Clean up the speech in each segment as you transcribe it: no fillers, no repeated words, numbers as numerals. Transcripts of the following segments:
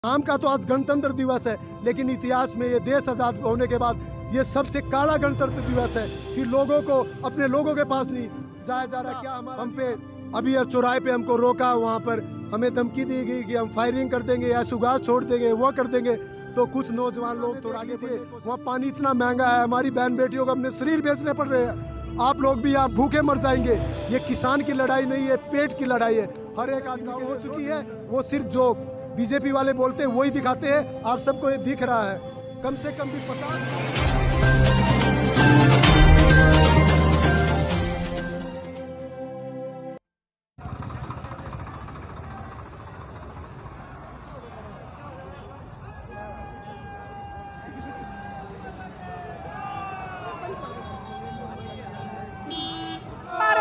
आम का तो आज गणतंत्र दिवस है, लेकिन इतिहास में ये देश आज़ाद होने के बाद ये सबसे काला गणतंत्र दिवस है कि लोगों को अपने लोगों के पास नहीं जाया जा रहा। क्या हम पे अभी चौराहे पे हमको रोका, वहाँ पर हमें धमकी दी गई कि हम फायरिंग कर देंगे या सुगास छोड़ देंगे, वो कर देंगे। तो कुछ नौजवान लोग तो आगे थे, वहाँ पानी इतना महंगा है, हमारी बहन बेटियों को अपने शरीर बेचने पड़ रहे हैं। आप लोग भी यहाँ भूखे मर जाएंगे। ये किसान की लड़ाई नहीं है, पेट की लड़ाई है। हर एक आदमी हो चुकी है। वो सिर्फ जो बीजेपी वाले बोलते हैं वही दिखाते हैं। आप सबको ये दिख रहा है। कम से कम भी 50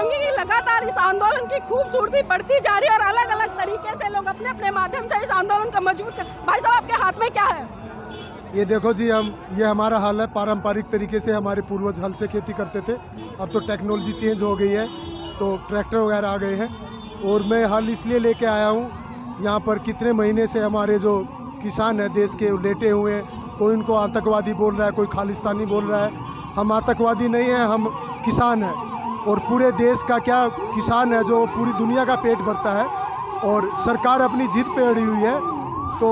कि लगातार इस आंदोलन की खूबसूरती बढ़ती जा रही है और अलग अलग तरीके से लोग अपने अपने माध्यम से इस आंदोलन को मजबूत कर। भाई साहब, आपके हाथ में क्या है? ये देखो जी, ये हमारा हाल है। पारंपरिक तरीके से हमारे पूर्वज हल से खेती करते थे। अब तो टेक्नोलॉजी चेंज हो गई है, तो ट्रैक्टर वगैरह आ गए हैं। और मैं हल इसलिए लेके आया हूँ, यहाँ पर कितने महीने से हमारे जो किसान हैं देश के लेटे हुए हैं। कोई इनको आतंकवादी बोल रहा है, कोई खालिस्तानी बोल रहा है। हम आतंकवादी नहीं हैं, हम किसान हैं। और पूरे देश का क्या किसान है जो पूरी दुनिया का पेट भरता है। और सरकार अपनी जिद पे अड़ी हुई है। तो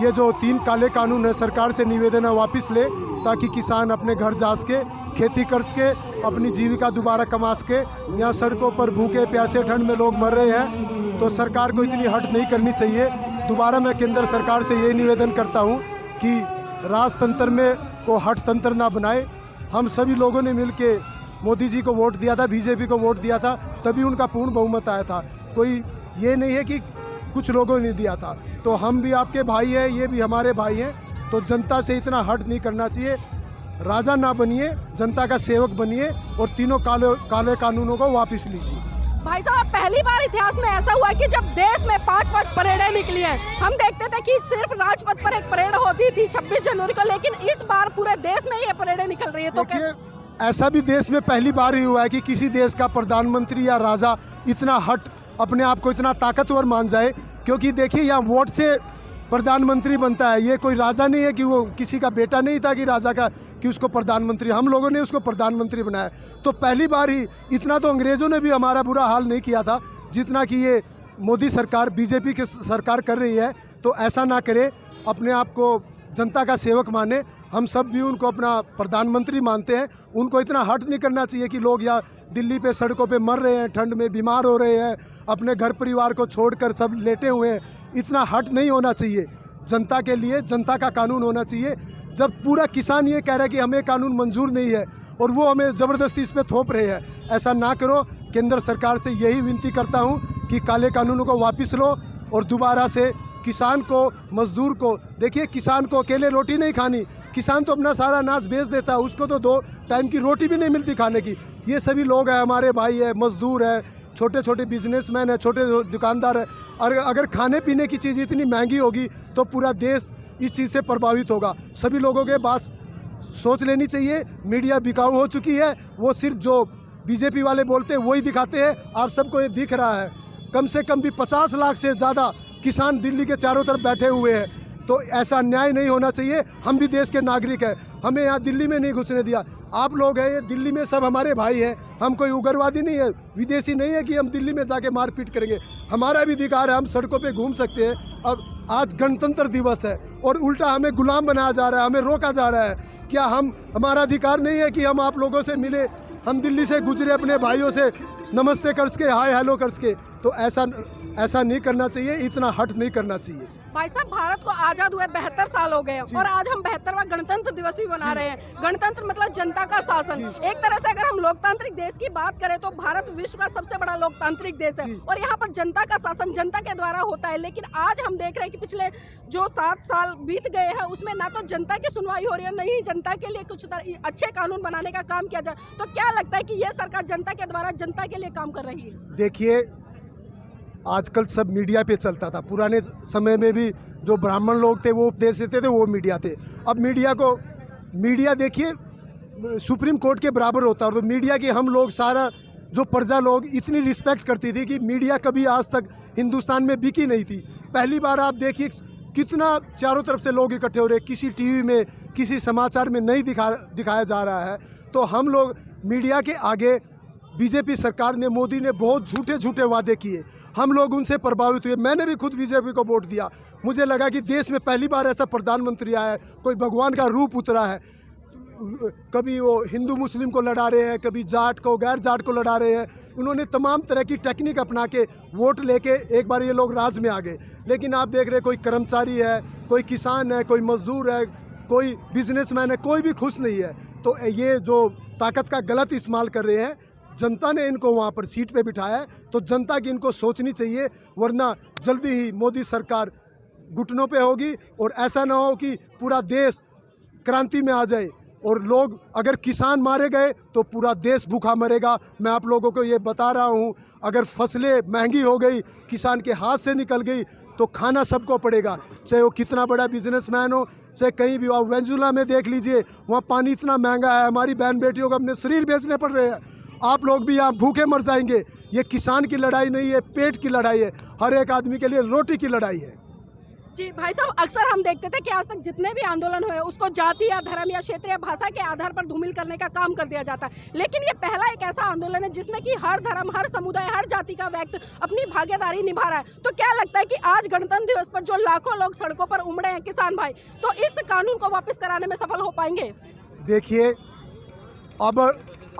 ये जो 3 काले कानून है, सरकार से निवेदन है वापस ले, ताकि किसान अपने घर जा सके, खेती कर सके, अपनी जीविका दोबारा कमा सके। यहाँ सड़कों पर भूखे प्यासे ठंड में लोग मर रहे हैं, तो सरकार को इतनी हट नहीं करनी चाहिए। दोबारा मैं केंद्र सरकार से ये निवेदन करता हूँ कि राजतंत्र में को हट तंत्र ना बनाए। हम सभी लोगों ने मिल के मोदी जी को वोट दिया था, बीजेपी को वोट दिया था, तभी उनका पूर्ण बहुमत आया था। कोई ये नहीं है कि कुछ लोगों ने दिया था। तो हम भी आपके भाई हैं, ये भी हमारे भाई हैं। तो जनता से इतना हट नहीं करना चाहिए। राजा ना बनिए, जनता का सेवक बनिए और तीनों काले कानूनों को वापस लीजिए। भाई साहब, पहली बार इतिहास में ऐसा हुआ कि जब देश में 5-5 परेडें निकली हैं। हम देखते थे कि सिर्फ राजपथ पर एक परेड होती थी 26 जनवरी को, लेकिन इस बार पूरे देश में ये परेडें निकल रही है। तो ऐसा भी देश में पहली बार ही हुआ है कि किसी देश का प्रधानमंत्री या राजा इतना हट अपने आप को इतना ताकतवर मान जाए। क्योंकि देखिए, यहाँ वोट से प्रधानमंत्री बनता है। ये कोई राजा नहीं है कि वो किसी का बेटा नहीं था कि राजा का कि उसको प्रधानमंत्री, हम लोगों ने उसको प्रधानमंत्री बनाया। तो पहली बार ही इतना तो अंग्रेज़ों ने भी हमारा बुरा हाल नहीं किया था जितना कि ये मोदी सरकार, बीजेपी की सरकार कर रही है। तो ऐसा ना करे, अपने आप को जनता का सेवक माने। हम सब भी उनको अपना प्रधानमंत्री मानते हैं। उनको इतना हट नहीं करना चाहिए कि लोग यहाँ दिल्ली पे सड़कों पे मर रहे हैं, ठंड में बीमार हो रहे हैं, अपने घर परिवार को छोड़कर सब लेटे हुए हैं। इतना हट नहीं होना चाहिए। जनता के लिए जनता का कानून होना चाहिए। जब पूरा किसान ये कह रहा है कि हमें कानून मंजूर नहीं है और वो हमें ज़बरदस्ती इस पर थोप रहे हैं, ऐसा ना करो। केंद्र सरकार से यही विनती करता हूँ कि काले कानूनों को वापस लो और दोबारा से किसान को, मजदूर को, देखिए किसान को अकेले रोटी नहीं खानी। किसान तो अपना सारा अनाज बेच देता है, उसको तो 2 टाइम की रोटी भी नहीं मिलती खाने की। ये सभी लोग हैं, हमारे भाई है, मजदूर है, छोटे छोटे बिजनेसमैन है, छोटे दुकानदार है। और अगर खाने पीने की चीज़ इतनी महंगी होगी तो पूरा देश इस चीज़ से प्रभावित होगा। सभी लोगों के बात सोच लेनी चाहिए। मीडिया बिकाऊ हो चुकी है। वो सिर्फ जो बीजेपी वाले बोलते हैं वही दिखाते हैं। आप सबको ये दिख रहा है। कम से कम भी 50 लाख से ज़्यादा किसान दिल्ली के चारों तरफ बैठे हुए हैं। तो ऐसा अन्याय नहीं होना चाहिए। हम भी देश के नागरिक हैं, हमें यहाँ दिल्ली में नहीं घुसने दिया। आप लोग हैं, ये दिल्ली में सब हमारे भाई हैं। हम कोई उग्रवादी नहीं है, विदेशी नहीं है कि हम दिल्ली में जाके मारपीट करेंगे। हमारा भी अधिकार है, हम सड़कों पे घूम सकते हैं। अब आज गणतंत्र दिवस है और उल्टा हमें गुलाम बनाया जा रहा है, हमें रोका जा रहा है। क्या हमारा अधिकार नहीं है कि हम आप लोगों से मिले? हम दिल्ली से गुजरे, अपने भाइयों से नमस्ते कर सके, हाय हेलो कर सके। तो ऐसा नहीं करना चाहिए, इतना हट नहीं करना चाहिए। भाई साहब, भारत को आज़ाद हुए 72 साल हो गए और आज हम 72वां गणतंत्र दिवस भी मना रहे हैं। गणतंत्र मतलब जनता का शासन। एक तरह से अगर हम लोकतांत्रिक देश की बात करें तो भारत विश्व का सबसे बड़ा लोकतांत्रिक देश है और यहाँ पर जनता का शासन जनता के द्वारा होता है। लेकिन आज हम देख रहे हैं कि पिछले जो 7 साल बीत गए हैं उसमें ना तो जनता की सुनवाई हो रही है, नहीं जनता के लिए कुछ अच्छे कानून बनाने का काम किया जाए। तो क्या लगता है कि ये सरकार जनता के द्वारा जनता के लिए काम कर रही है? देखिए, आजकल सब मीडिया पे चलता था। पुराने समय में भी जो ब्राह्मण लोग थे वो उपदेश देते थे, वो मीडिया थे। अब मीडिया देखिए सुप्रीम कोर्ट के बराबर होता है। तो मीडिया की हम लोग सारा जो प्रजा लोग इतनी रिस्पेक्ट करती थी कि मीडिया कभी आज तक हिंदुस्तान में बिकी नहीं थी। पहली बार आप देखिए कितना चारों तरफ से लोग इकट्ठे हो रहे हैं, किसी टीवी में किसी समाचार में नहीं दिखाया जा रहा है। तो हम लोग मीडिया के आगे बीजेपी सरकार ने, मोदी ने बहुत झूठे वादे किए, हम लोग उनसे प्रभावित हुए। मैंने भी खुद बीजेपी को वोट दिया। मुझे लगा कि देश में पहली बार ऐसा प्रधानमंत्री आया है, कोई भगवान का रूप उतरा है। कभी वो हिंदू मुस्लिम को लड़ा रहे हैं, कभी जाट को गैर जाट को लड़ा रहे हैं। उन्होंने तमाम तरह की टेक्निक अपना के वोट लेके एक बार ये लोग राज में आ गए। लेकिन आप देख रहे हैं कोई कर्मचारी है, कोई किसान है, कोई मजदूर है, कोई बिजनेसमैन है, कोई भी खुश नहीं है। तो ये जो ताकत का गलत इस्तेमाल कर रहे हैं, जनता ने इनको वहाँ पर सीट पे बिठाया है, तो जनता की इनको सोचनी चाहिए, वरना जल्दी ही मोदी सरकार घुटनों पे होगी। और ऐसा ना हो कि पूरा देश क्रांति में आ जाए और लोग, अगर किसान मारे गए तो पूरा देश भूखा मरेगा। मैं आप लोगों को ये बता रहा हूँ, अगर फसलें महंगी हो गई, किसान के हाथ से निकल गई, तो खाना सबको पड़ेगा, चाहे वो कितना बड़ा बिजनेसमैन हो, चाहे कहीं भी। आप वेनेजुएला में देख लीजिए, वहाँ पानी इतना महंगा है, हमारी बहन बेटियों को अपने शरीर बेचने पड़ रहे हैं। आप लोग भी यहाँ भूखे मर जाएंगे। ये किसान की लड़ाई नहीं है, पेट की लड़ाई है, हर एक आदमी के लिए रोटी की लड़ाई है। जी भाई साहब, अक्सर हम देखते थे कि आज तक जितने भी आंदोलन हुए उसको जाति या धर्म या क्षेत्र या भाषा के आधार पर धूमिल करने का काम कर दिया जाता है। लेकिन ये पहला एक ऐसा आंदोलन है जिसमें कि हर धर्म, हर समुदाय, हर जाति का व्यक्ति अपनी भागीदारी निभा रहा है। तो क्या लगता है कि आज गणतंत्र दिवस पर जो लाखों लोग सड़कों पर उमड़े हैं किसान भाई, तो इस कानून को वापस कराने में सफल हो पाएंगे? देखिए, अब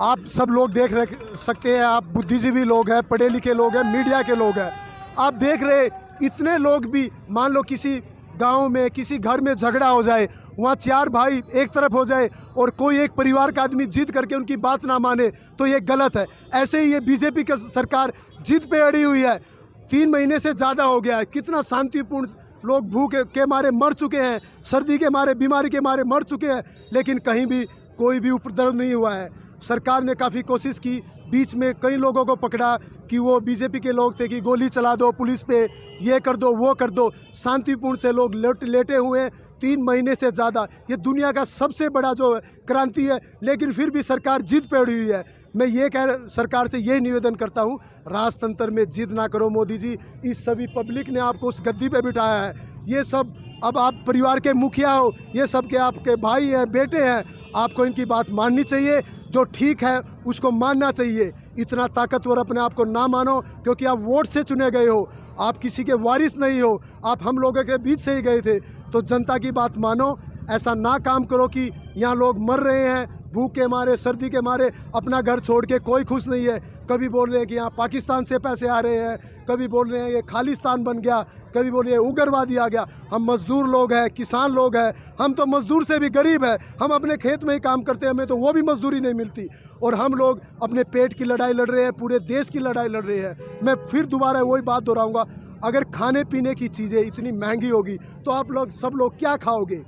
आप सब लोग देख सकते हैं, आप बुद्धिजीवी लोग हैं, पढ़े लिखे लोग हैं, मीडिया के लोग हैं, आप देख रहे इतने लोग भी, मान लो किसी गांव में किसी घर में झगड़ा हो जाए, वहाँ चार भाई एक तरफ हो जाए और कोई एक परिवार का आदमी जिद करके उनकी बात ना माने, तो ये गलत है। ऐसे ही ये बीजेपी की सरकार जिद पे अड़ी हुई है। 3 महीने से ज़्यादा हो गया है, कितना शांतिपूर्ण लोग भूख के मारे मर चुके हैं, सर्दी के मारे, बीमारी के मारे मर चुके हैं, लेकिन कहीं भी कोई भी उपद्रव नहीं हुआ है। सरकार ने काफ़ी कोशिश की, बीच में कई लोगों को पकड़ा कि वो बीजेपी के लोग थे कि गोली चला दो पुलिस पे, ये कर दो वो कर दो। शांतिपूर्ण से लोग लेटे हुए हैं 3 महीने से ज़्यादा। ये दुनिया का सबसे बड़ा जो क्रांति है, लेकिन फिर भी सरकार जिद पे अड़ी हुई है। मैं ये सरकार से यही निवेदन करता हूँ, राजतंत्र में जिद ना करो मोदी जी। इस सभी पब्लिक ने आपको उस गद्दी पे बिठाया है। ये सब, अब आप परिवार के मुखिया हो, ये सब के आपके भाई हैं, बेटे हैं, आपको इनकी बात माननी चाहिए। जो ठीक है उसको मानना चाहिए। इतना ताकतवर अपने आप को ना मानो, क्योंकि आप वोट से चुने गए हो, आप किसी के वारिस नहीं हो, आप हम लोगों के बीच से ही गए थे। तो जनता की बात मानो, ऐसा ना काम करो कि यहाँ लोग मर रहे हैं भूख के मारे, सर्दी के मारे, अपना घर छोड़ के कोई खुश नहीं है। कभी बोल रहे हैं कि यहाँ पाकिस्तान से पैसे आ रहे हैं, कभी बोल रहे हैं ये खालिस्तान बन गया, कभी बोल रहे हैं उग्रवादी आ गया। हम मजदूर लोग हैं, किसान लोग हैं, हम तो मजदूर से भी गरीब हैं। हम अपने खेत में ही काम करते हैं, हमें तो वो भी मजदूरी नहीं मिलती। और हम लोग अपने पेट की लड़ाई लड़ रहे हैं, पूरे देश की लड़ाई लड़ रहे हैं। मैं फिर दोबारा वही बात दोहराऊँगा, अगर खाने पीने की चीज़ें इतनी महंगी होगी तो आप लोग सब लोग क्या खाओगे,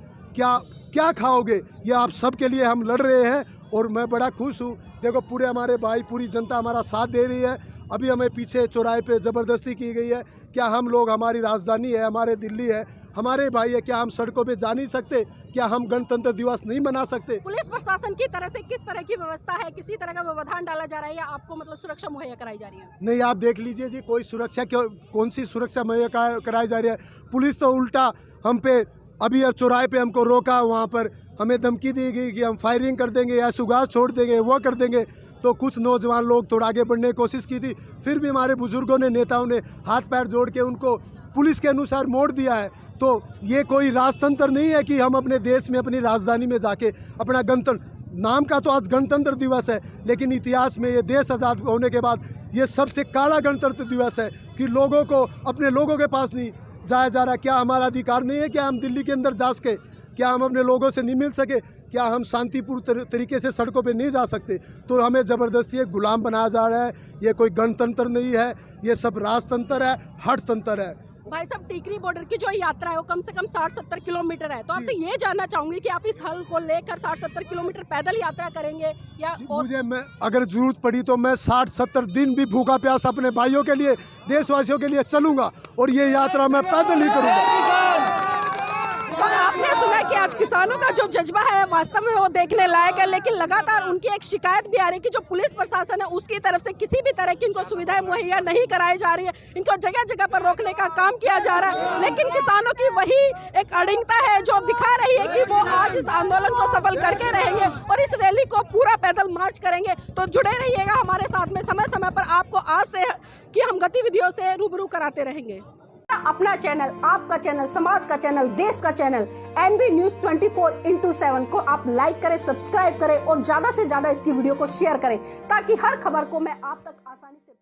क्या खाओगे? ये आप सब के लिए हम लड़ रहे हैं और मैं बड़ा खुश हूँ। देखो, पूरे हमारे भाई, पूरी जनता हमारा साथ दे रही है। अभी हमें पीछे चौराहे पे ज़बरदस्ती की गई है। क्या हम लोग, हमारी राजधानी है, हमारे दिल्ली है, हमारे भाई है, क्या हम सड़कों पे जा नहीं सकते? क्या हम गणतंत्र दिवस नहीं मना सकते? पुलिस प्रशासन की तरह से किस तरह की व्यवस्था है? किसी तरह का व्यवधान डाला जा रहा है या आपको मतलब सुरक्षा मुहैया कराई जा रही है? नहीं, आप देख लीजिए जी, कोई सुरक्षा, कौन सी सुरक्षा मुहैया कराई जा रही है? पुलिस तो उल्टा हम पे, अभी अब चौराहे पे हमको रोका, वहाँ पर हमें धमकी दी गई कि हम फायरिंग कर देंगे या सुगास छोड़ देंगे, वो कर देंगे। तो कुछ नौजवान लोग थोड़ा आगे बढ़ने की कोशिश की थी, फिर भी हमारे बुजुर्गों ने, नेताओं ने हाथ पैर जोड़ के उनको पुलिस के अनुसार मोड़ दिया है। तो ये कोई राजतंत्र नहीं है कि हम अपने देश में, अपनी राजधानी में जाके अपना गणतंत्र, नाम का तो आज गणतंत्र दिवस है, लेकिन इतिहास में ये देश आज़ाद होने के बाद ये सबसे काला गणतंत्र दिवस है कि लोगों को, अपने लोगों के पास नहीं जाया जा रहा। क्या हमारा अधिकार नहीं है? क्या हम दिल्ली के अंदर जा सके? क्या हम अपने लोगों से नहीं मिल सके? क्या हम शांतिपूर्ण तरीके से सड़कों पे नहीं जा सकते? तो हमें ज़बरदस्ती एक गुलाम बनाया जा रहा है। ये कोई गणतंत्र नहीं है, ये सब राजतंत्र है, हठतंत्र है। भाई साहब, टिकरी बॉर्डर की जो यात्रा है वो कम से कम 60-70 किलोमीटर है, तो आपसे ये जानना चाहूंगी कि आप इस हल को लेकर 60-70 किलोमीटर पैदल यात्रा करेंगे या मुझे, मैं अगर जरूरत पड़ी तो मैं 60-70 दिन भी भूखा प्यास अपने भाइयों के लिए, देशवासियों के लिए चलूंगा और ये यात्रा मैं पैदल ही करूंगा। आपने सुना कि आज किसानों का जो जज्बा है वास्तव में वो देखने लायक है, लेकिन लगातार उनकी एक शिकायत भी आ रही है कि जो पुलिस प्रशासन है उसकी तरफ से किसी भी तरह की इनको सुविधाएं मुहैया नहीं कराई जा रही है, इनको जगह जगह पर रोकने का काम किया जा रहा है। लेकिन किसानों की वही एक अड़िंगता है जो दिखा रही है कि वो आज इस आंदोलन को सफल करके रहेंगे और इस रैली को पूरा पैदल मार्च करेंगे। तो जुड़े रहिएगा हमारे साथ में, समय समय पर आपको आज से की हम गतिविधियों से रूबरू कराते रहेंगे। अपना चैनल, आपका चैनल, समाज का चैनल, देश का चैनल NB News 24/7 को आप लाइक करें, सब्सक्राइब करें और ज्यादा से ज्यादा इसकी वीडियो को शेयर करें ताकि हर खबर को मैं आप तक आसानी से